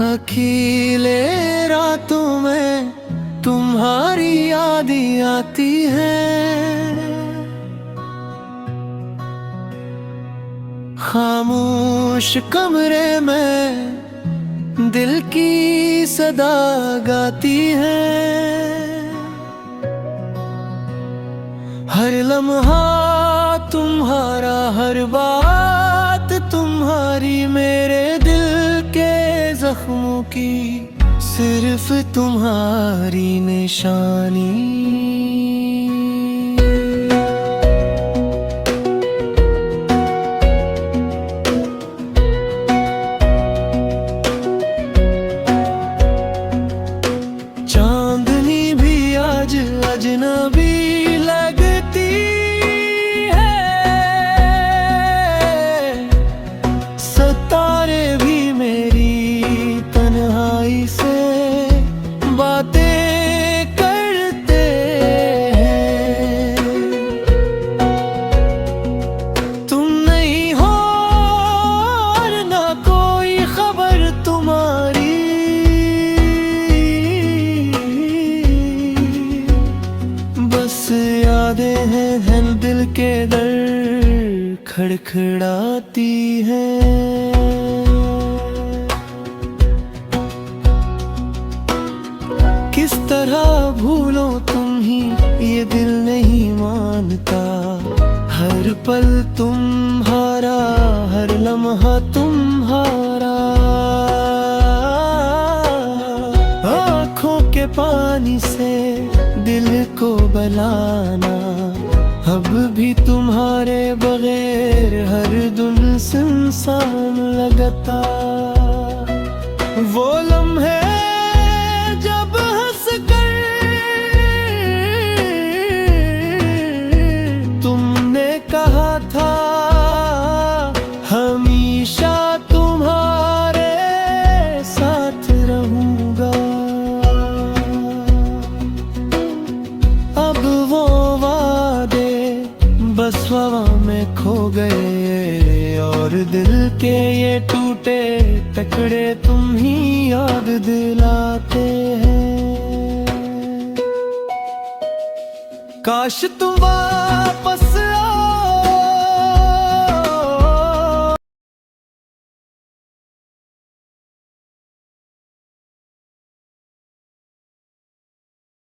अकेले रातों में तुम्हारी याद आती है। खामोश कमरे में दिल की सदा गाती है। हर लम्हा तुम्हारा, हर बात तुम्हारी, मेरे दिल के जख्मों की सिर्फ तुम्हारी निशानी। चांदनी भी आज अजनबी लगती है, सितारे भी मेरी तन्हाई से बातें करते हैं। तुम नहीं हो और ना कोई खबर तुम्हारी, बस यादें हैं दिल के दर खड़खड़ाती हैं। किस तरह भूलो तुम ही, ये दिल नहीं मानता। हर पल तुम्हारा, हर लम्हा तुम्हारा। आँखों के पानी से दिल को बलाना, अब भी तुम्हारे बगैर हर दिन सुनसान लगता। वो लम्हे जब हंस कर तुमने कहा था हमेशा तुम्हारे साथ रहूंगा, अब वो वादे बस हवा में खो गए, और दिल के ये टूटे टुकड़े तुम ही याद दिलाते हैं। काश तुम